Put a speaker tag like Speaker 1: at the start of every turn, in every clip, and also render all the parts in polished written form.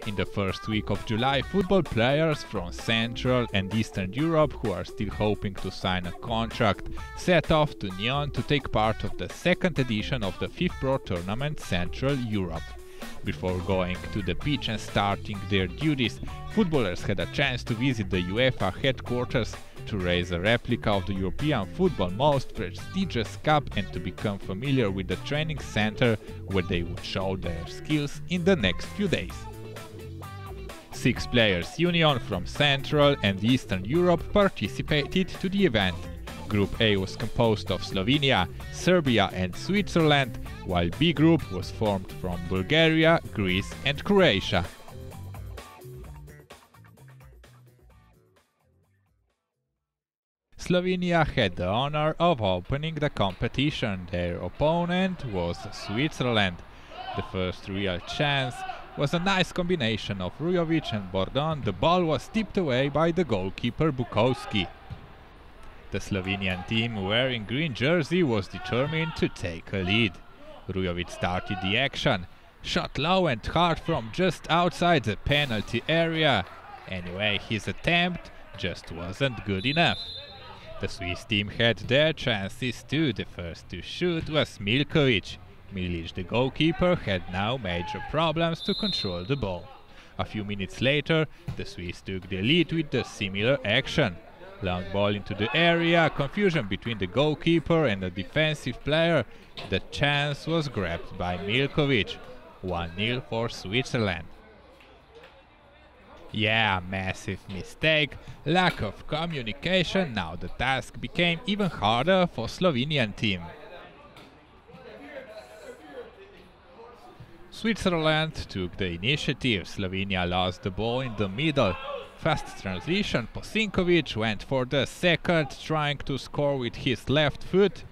Speaker 1: In the first week of July, football players from Central and Eastern Europe who are still hoping to sign a contract set off to Nyon to take part of the second edition of the FIFPro tournament Central Europe. Before going to the beach and starting their duties, footballers had a chance to visit the UEFA headquarters to raise a replica of the European football's most prestigious cup and to become familiar with the training center where they would show their skills in the next few days. 6 players Union from Central and Eastern Europe participated to the event. Group A was composed of Slovenia, Serbia and Switzerland, while B group was formed from Bulgaria, Greece and Croatia. Slovenia had the honor of opening the competition. Their opponent was Switzerland. The first real chance was a nice combination of Rujovic and Bordon. The ball was tipped away by the goalkeeper Bukowski. The Slovenian team wearing green jersey was determined to take a lead. Rujovic started the action, shot low and hard from just outside the penalty area. Anyway, his attempt just wasn't good enough. The Swiss team had their chances too. The first to shoot was Milkovic. Milic, the goalkeeper, had now major problems to control the ball. A few minutes later, the Swiss took the lead with a similar action. Long ball into the area, confusion between the goalkeeper and the defensive player. The chance was grabbed by Milkovic. 1-0 for Switzerland. Yeah, massive mistake, lack of communication. Now the task became even harder for Slovenian team. Switzerland took the initiative. Slovenia lost the ball in the middle. Fast transition, Posinkovic went for the second, trying to score with his left foot.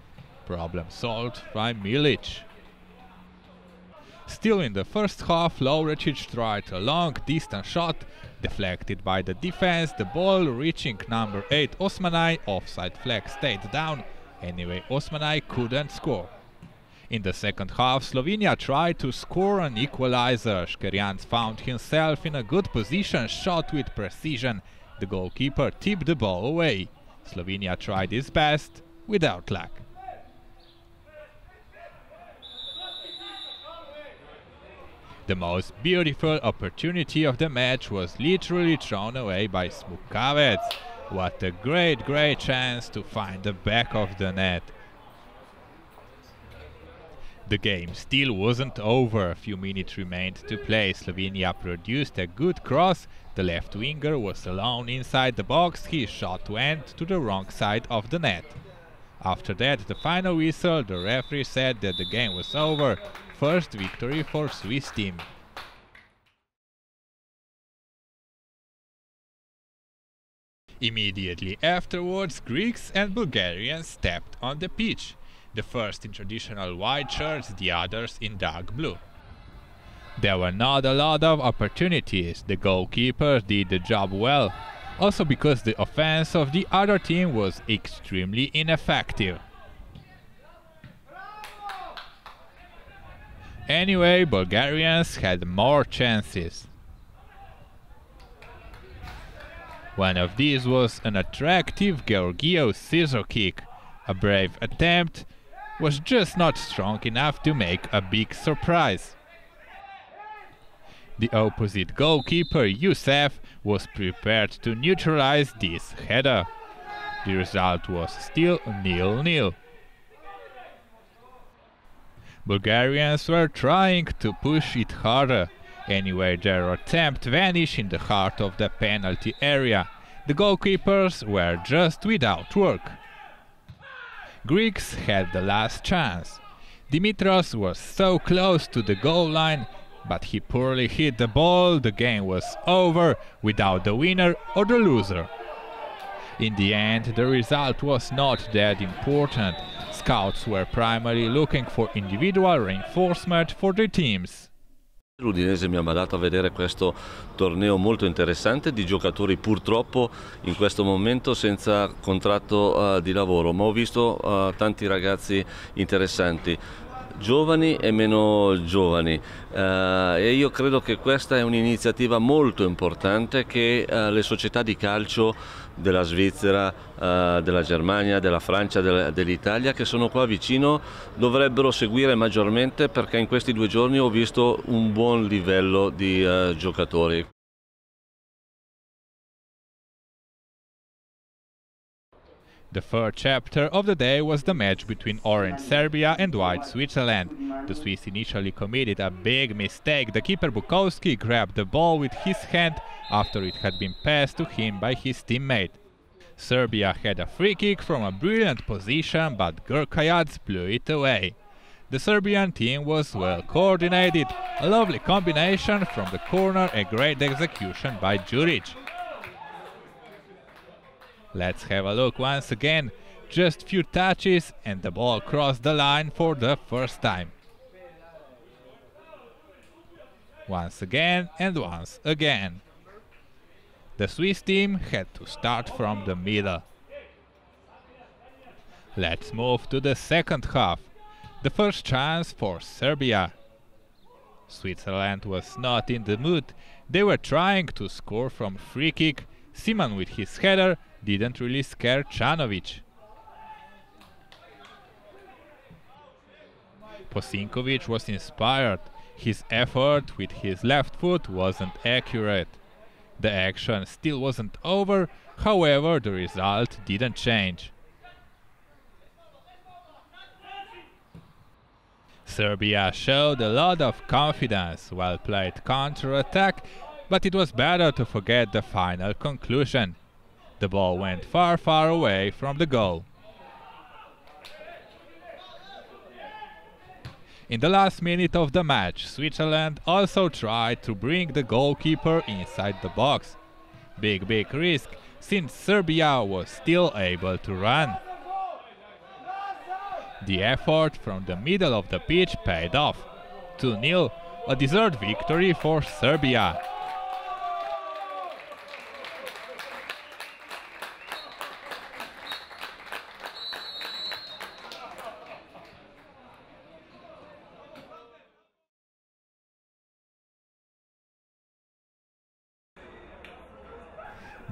Speaker 1: Problem solved by Milic. Still in the first half, Lovrecic tried a long distance shot, deflected by the defense, the ball reaching number 8 Osmanai, offside flag stayed down. Anyway, Osmanai couldn't score. In the second half, Slovenia tried to score an equalizer. Škerjanc found himself in a good position, shot with precision. The goalkeeper tipped the ball away. Slovenia tried its best, without luck. The most beautiful opportunity of the match was literally thrown away by Smukavec. What a great chance to find the back of the net. The game still wasn't over. A few minutes remained to play. Slovenia produced a good cross. The left winger was alone inside the box. His shot went to the wrong side of the net. After that, the final whistle, the referee said that the game was over. First victory for Swiss team. Immediately afterwards, Greeks and Bulgarians stepped on the pitch. The first in traditional white shirts, the others in dark blue. There were not a lot of opportunities. The goalkeeper did the job well, also because the offense of the other team was extremely ineffective. Anyway, Bulgarians had more chances. One of these was an attractive Georgiev scissor kick. A brave attempt was just not strong enough to make a big surprise. The opposite goalkeeper, Youssef, was prepared to neutralize this header. The result was still 0-0. Bulgarians were trying to push it harder. Anyway, their attempt vanished in the heart of the penalty area. The goalkeepers were just without work. Greeks had the last chance. Dimitros was so close to the goal line, but he poorly hit the ball. The game was over without the winner or the loser. In the end, the result was not that important. Scouts were primarily looking for individual reinforcement for their teams.
Speaker 2: L'Udinese mi ha mandato a vedere questo torneo molto interessante di giocatori purtroppo in questo momento senza contratto di lavoro, ma ho visto tanti ragazzi interessanti. giovani e meno giovani, e io credo che questa è un'iniziativa molto importante che le società di calcio della Svizzera, della Germania, della Francia, dell'Italia che sono qua vicino dovrebbero seguire maggiormente, perché in questi 2 giorni ho visto un buon livello di giocatori.
Speaker 1: The third chapter of the day was the match between Orange Serbia and White Switzerland. The Swiss initially committed a big mistake. The keeper Bukowski grabbed the ball with his hand after it had been passed to him by his teammate. Serbia had a free kick from a brilliant position, but Gurkayads blew it away. The Serbian team was well coordinated, a lovely combination from the corner, a great execution by Djuric. Let's have a look once again, just few touches and the ball crossed the line for the first time. Once again and once again. The Swiss team had to start from the middle. Let's move to the second half. The first chance for Serbia. Switzerland was not in the mood. They were trying to score from free kick. Simon with his header didn't really scare Čanović. Posinković was inspired. His effort with his left foot wasn't accurate. The action still wasn't over, however the result didn't change. Serbia showed a lot of confidence, well-played counter-attack, but it was better to forget the final conclusion. The ball went far, far away from the goal. In the last minute of the match, Switzerland also tried to bring the goalkeeper inside the box. Big risk, since Serbia was still able to run. The effort from the middle of the pitch paid off. 2-0, a deserved victory for Serbia.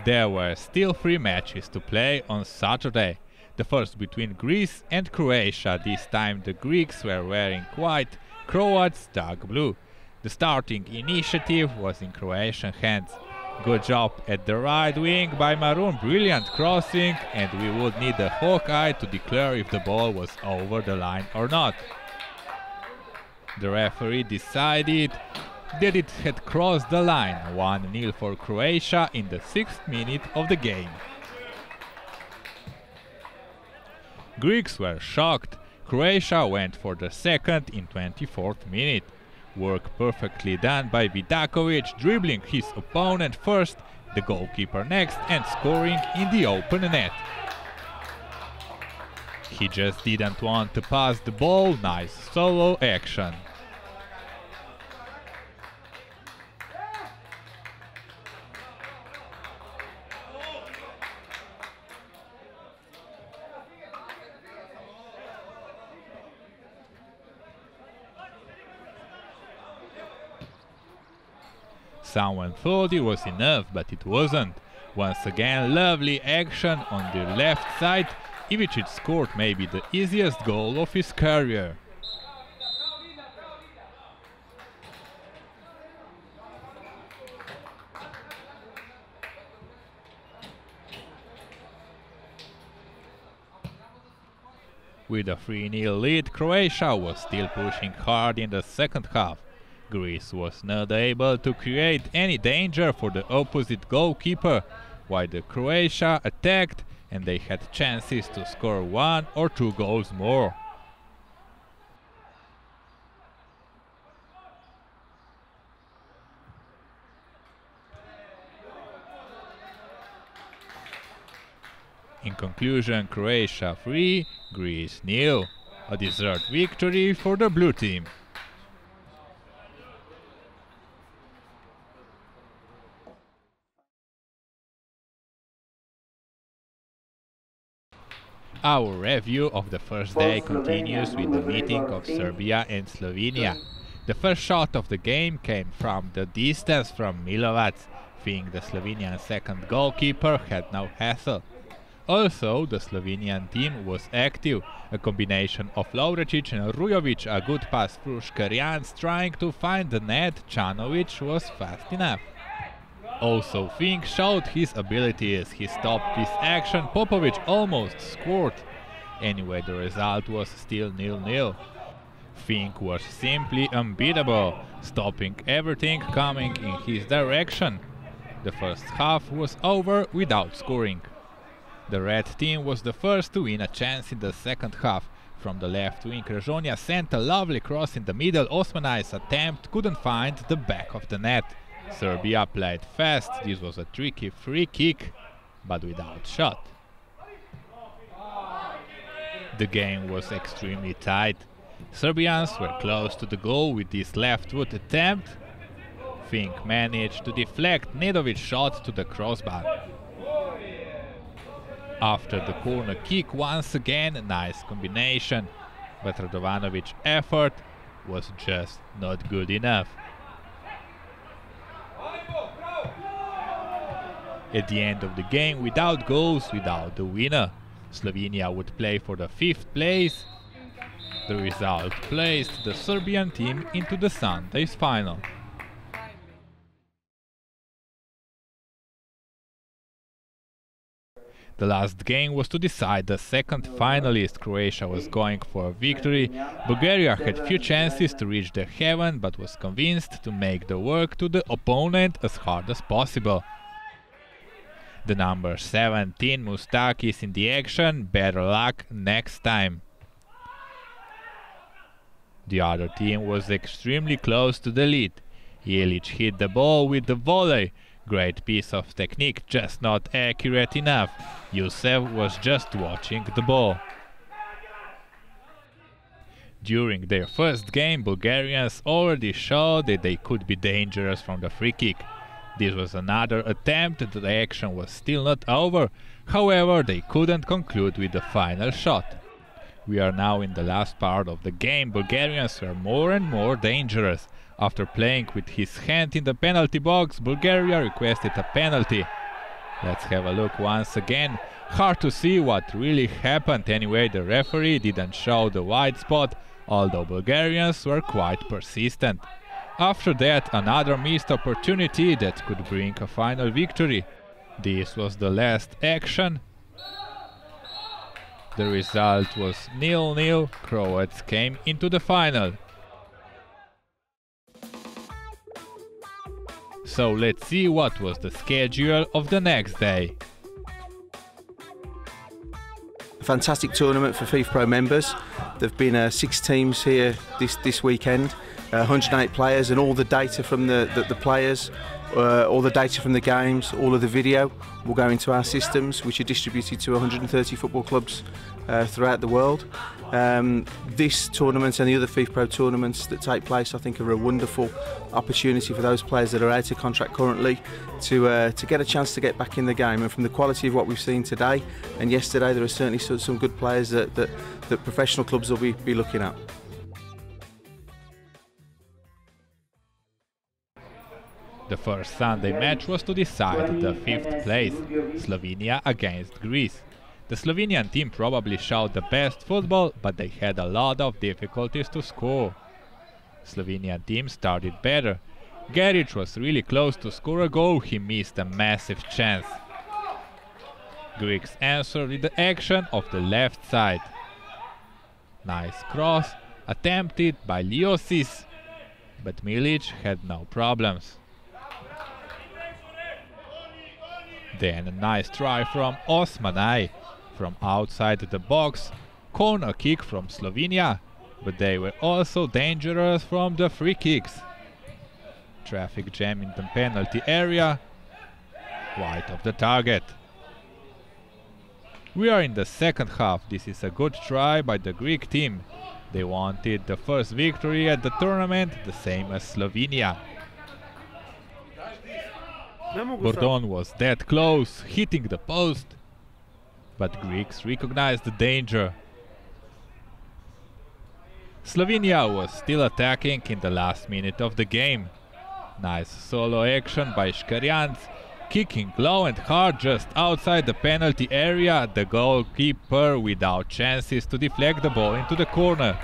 Speaker 1: There were still 3 matches to play on Saturday. The first between Greece and Croatia. This time the Greeks were wearing white, Croats dark blue. The starting initiative was in Croatian hands. Good job at the right wing by Maroon, brilliant crossing, and we would need a Hawkeye to declare if the ball was over the line or not. The referee decided that it had crossed the line, 1-0 for Croatia in the 6th minute of the game. Greeks were shocked. Croatia went for the second in 24th minute. Work perfectly done by Vidakovic, dribbling his opponent first, the goalkeeper next, and scoring in the open net. He just didn't want to pass the ball, nice solo action. Someone thought it was enough, but it wasn't. Once again, lovely action on the left side. Ivicic scored maybe the easiest goal of his career. With a 3-0 lead, Croatia was still pushing hard in the second half. Greece was not able to create any danger for the opposite goalkeeper, while the Croatia attacked and they had chances to score 1 or 2 goals more. In conclusion, Croatia 3, Greece 0, a deserved victory for the blue team. Our review of the first day continues with the meeting of Serbia and Slovenia. The first shot of the game came from the distance from Milovac, think the Slovenian second goalkeeper had no hassle. Also, the Slovenian team was active, a combination of Lovrecic and Rujovic, a good pass through Škarjanc trying to find the net. Čanović was fast enough. Also, Fink showed his ability as he stopped this action. Popovic almost scored. Anyway, the result was still 0-0. Fink was simply unbeatable, stopping everything coming in his direction. The first half was over without scoring. The red team was the first to win a chance in the second half. From the left wing, Režonja sent a lovely cross in the middle. Osmanaj's attempt couldn't find the back of the net. Serbia played fast. This was a tricky free kick, but without shot. The game was extremely tight. Serbians were close to the goal with this left foot attempt. Fink managed to deflect Nedovic's shot to the crossbar. After the corner kick, once again a nice combination, but Radovanovic's effort was just not good enough. At the end of the game, without goals, without the winner, Slovenia would play for the 5th place. The result placed the Serbian team into the Sunday's final. The last game was to decide the second finalist. Croatia was going for a victory. Bulgaria had few chances to reach the heaven, but was convinced to make the work to the opponent as hard as possible. The number 17 Mustakis in the action. Better luck next time. The other team was extremely close to the lead. Jelic hit the ball with the volley. Great piece of technique, just not accurate enough. Youssef was just watching the ball. During their first game, Bulgarians already showed that they could be dangerous from the free kick. This was another attempt, the action was still not over, however they couldn't conclude with the final shot. We are now in the last part of the game. Bulgarians were more and more dangerous. After playing with his hand in the penalty box, Bulgaria requested a penalty. Let's have a look once again. Hard to see what really happened. Anyway, the referee didn't show the white spot, although Bulgarians were quite persistent. After that, another missed opportunity that could bring a final victory. This was the last action. The result was 0-0. Croats came into the final. So let's see what was the schedule of the next day.
Speaker 3: A fantastic tournament for FIFPro members. There have been 6 teams here this weekend, 108 players, and all the data from the players, all the data from the games, all of the video will go into our systems, which are distributed to 130 football clubs throughout the world. This tournament and the other FIFPro tournaments that take place, I think, are a wonderful opportunity for those players that are out of contract currently to get a chance to get back in the game. And from the quality of what we've seen today and yesterday, there are certainly some good players that professional clubs will be looking at.
Speaker 1: The first Sunday match was to decide the 5th place, Slovenia against Greece. The Slovenian team probably showed the best football, but they had a lot of difficulties to score. Slovenian team started better. Geric was really close to score a goal, he missed a massive chance. Greeks answered with the action of the left side. Nice cross, attempted by Liosis, but Milic had no problems. Then a nice try from Osmanaj. From outside the box, corner kick from Slovenia, but they were also dangerous from the free kicks. Traffic jam in the penalty area, wide of the target. We are in the second half. This is a good try by the Greek team. They wanted the first victory at the tournament, the same as Slovenia. Bordon was that close, hitting the post. but Greeks recognized the danger. Slovenia was still attacking in the last minute of the game. Nice solo action by Škarjanc, kicking low and hard just outside the penalty area, the goalkeeper without chances to deflect the ball into the corner.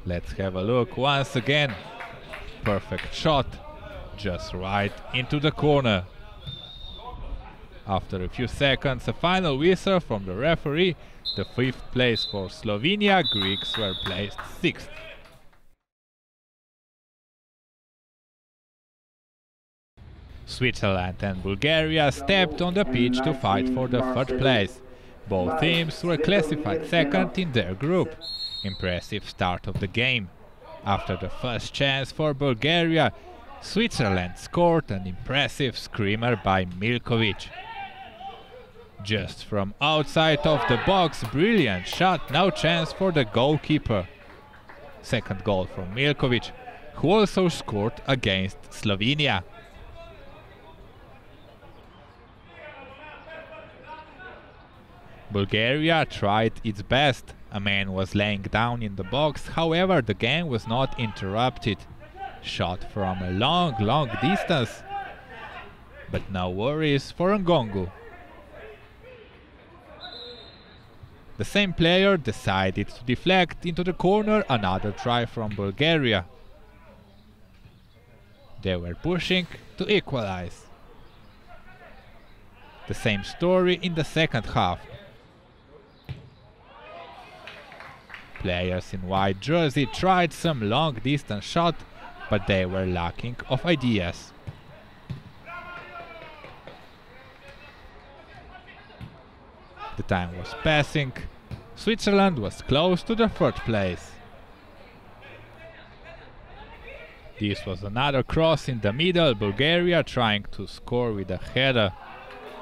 Speaker 1: Let's have a look once again. Perfect shot, just right into the corner. After a few seconds, a final whistle from the referee, the 5th place for Slovenia, Greeks were placed 6th. Switzerland and Bulgaria stepped on the pitch to fight for the 3rd place. Both teams were classified 2nd in their group. Impressive start of the game. After the first chance for Bulgaria, Switzerland scored an impressive screamer by Milkovic. Just from outside of the box, brilliant shot, no chance for the goalkeeper. Second goal from Milkovic, who also scored against Slovenia. Bulgaria tried its best. A man was laying down in the box, however the game was not interrupted. Shot from a long distance. But no worries for Ngongu. The same player decided to deflect into the corner, another try from Bulgaria. They were pushing to equalize. The same story in the second half. Players in white jersey tried some long distance shot, but they were lacking of ideas. The time was passing. Switzerland was close to the 3rd place. This was another cross in the middle, Bulgaria trying to score with a header.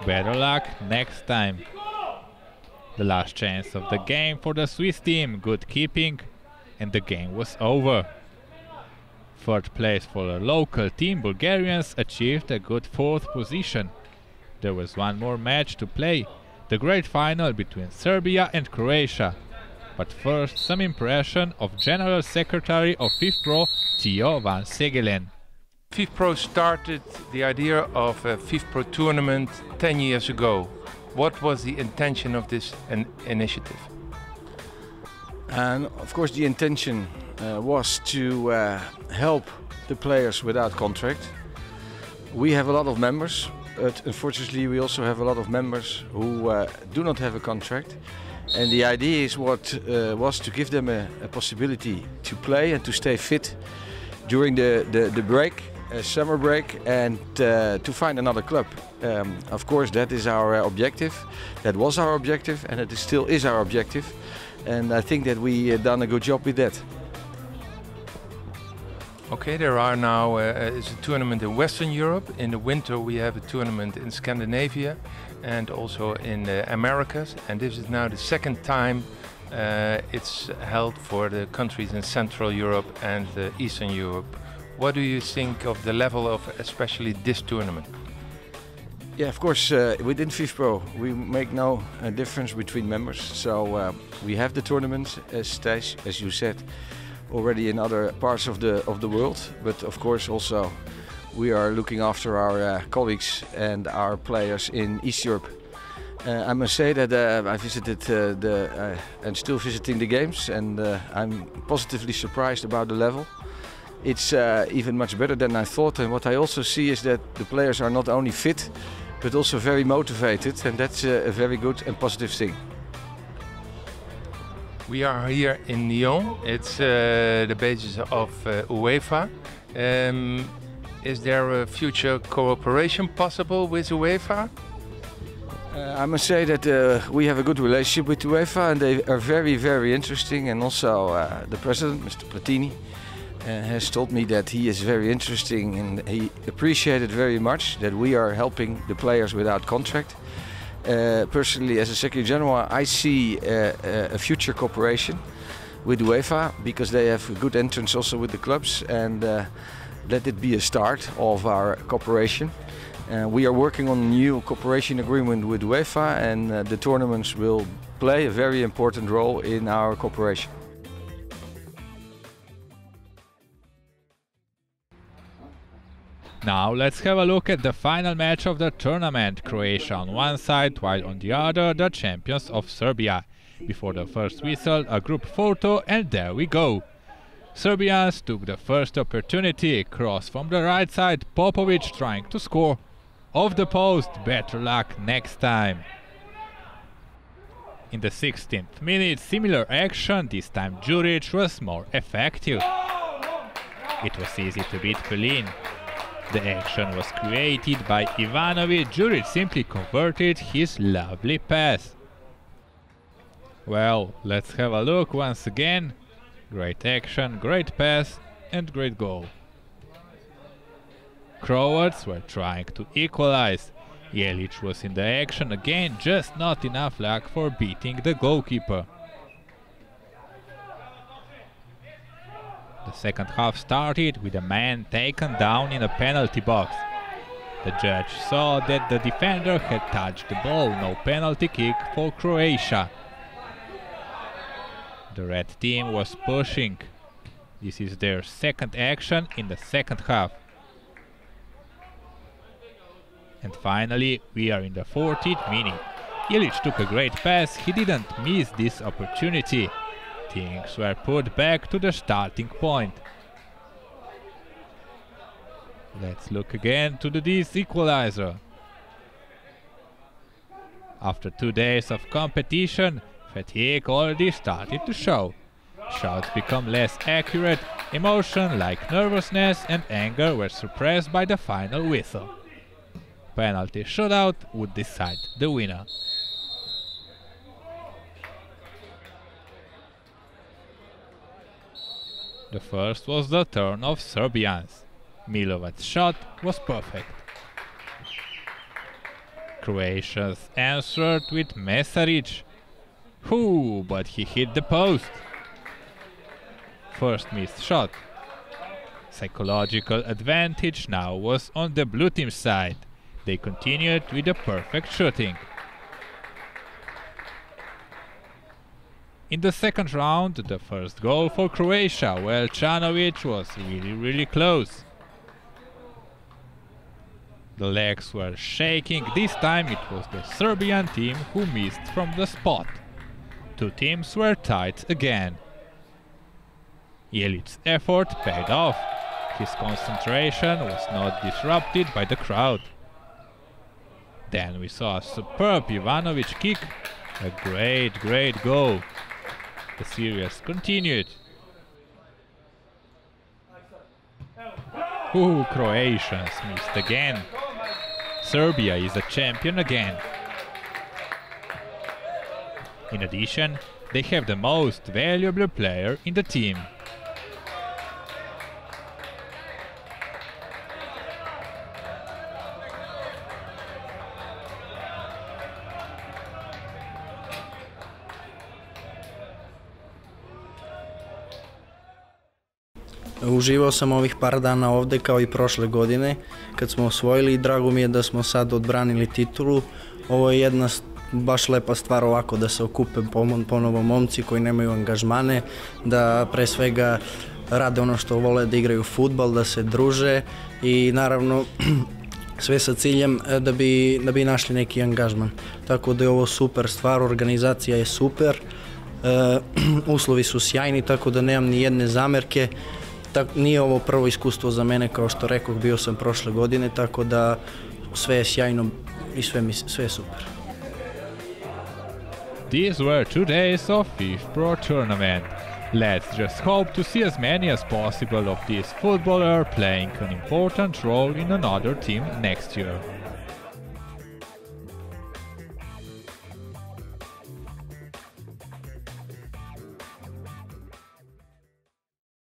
Speaker 1: Better luck next time. The last chance of the game for the Swiss team, good keeping, and the game was over. 3rd place for a local team, Bulgarians achieved a good 4th position. There was one more match to play, the great final between Serbia and Croatia. But first, some impression of General Secretary of FIFPro, Theo van Segelen.
Speaker 4: FIFPro started the idea of a FIFPro tournament 10 years ago. What was the intention of this initiative?
Speaker 5: And of course the intention was to help the players without contract. We have a lot of members, but unfortunately we also have a lot of members who do not have a contract. And the idea is was to give them a possibility to play and to stay fit during the break, summer break, and to find another club. Of course that is our objective, that was our objective, and it still is our objective. And I think that we done a good job with that.
Speaker 4: Okay, there are now is a tournament in Western Europe. In the winter we have a tournament in Scandinavia and also in the Americas. And this is now the 2nd time it's held for the countries in Central Europe and Eastern Europe. What do you think of the level of especially this tournament?
Speaker 5: Yeah, of course, within FIFPro we make no difference between members. So we have the tournaments, as you said, already in other parts of the world. But of course also we are looking after our colleagues and our players in East Europe. I must say that I visited and still visiting the games, and I'm positively surprised about the level. It's even much better than I thought, and what I also see is that the players are not only fit but also very motivated, and that's a very good and positive thing.
Speaker 4: We are here in Nyon. It's the basis of UEFA. Is there a future cooperation possible with UEFA?
Speaker 5: I must say that we have a good relationship with UEFA, and they are very interesting, and also the president, Mr. Platini, has told me that he is very interesting and he appreciated very much that we are helping the players without contract. Personally, as a Secretary General, I see a future cooperation with UEFA because they have a good entrance also with the clubs, and let it be a start of our cooperation. We are working on a new cooperation agreement with UEFA, and the tournaments will play a very important role in our cooperation.
Speaker 1: Now let's have a look at the final match of the tournament. Croatia on one side, while on the other the champions of Serbia. Before the first whistle, a group photo, and there we go. Serbians took the first opportunity, cross from the right side, Popovic trying to score. Off the post, better luck next time. In the 16th minute, similar action, this time Djuric was more effective. It was easy to beat Pelin. The action was created by Ivanovic. Djuric simply converted his lovely pass. Well, let's have a look once again. Great action, great pass and great goal. Croats were trying to equalize. Jelic was in the action again, just not enough luck for beating the goalkeeper. The second half started with a man taken down in a penalty box. The judge saw that the defender had touched the ball, no penalty kick for Croatia. The red team was pushing. This is their second action in the second half. And finally, we are in the 40th minute. Jelic took a great pass, he didn't miss this opportunity. Things were put back to the starting point. Let's look again to this equalizer. After 2 days of competition, fatigue already started to show. Shots become less accurate, emotion like nervousness and anger were suppressed by the final whistle. Penalty shootout would decide the winner. The first was the turn of Serbians. Milovac's shot was perfect. Croatians answered with Mesaric. But he hit the post. First missed shot. Psychological advantage now was on the blue team side. They continued with the perfect shooting. In the second round, the first goal for Croatia, while Čanović was really close. The legs were shaking. This time it was the Serbian team who missed from the spot. Two teams were tied again. Jelic's effort paid off. His concentration was not disrupted by the crowd. Then we saw a superb Ivanovic kick. A great goal. The series continued. Croatians missed again. Serbia is a champion again. In addition, they have the most valuable player in the team.
Speaker 6: Uživao sam ovih par dana ovde kao i prošle godine kad smo osvojili i drago mi je da smo sad odbranili titulu. Ovo je jedna baš lepa stvar ovako da se okupe ponovo momci koji nemaju angažmane, da pre svega rade ono što vole, da igraju fudbal, da se druže i naravno sve sa ciljem da bi našli neki angažman. Tako da je ovo super stvar, organizacija je super, uslovi su sjajni, tako da nemam ni jedne zamerke. Nije ovo prvo iskustvo za mene, kao što rekoh, bio sam prošle godine, tako da sve je sjajno i sve je super.
Speaker 1: These were 2 days of FIFPro tournament. Let's just hope to see as many as possible of these footballers playing an important role in another team next year.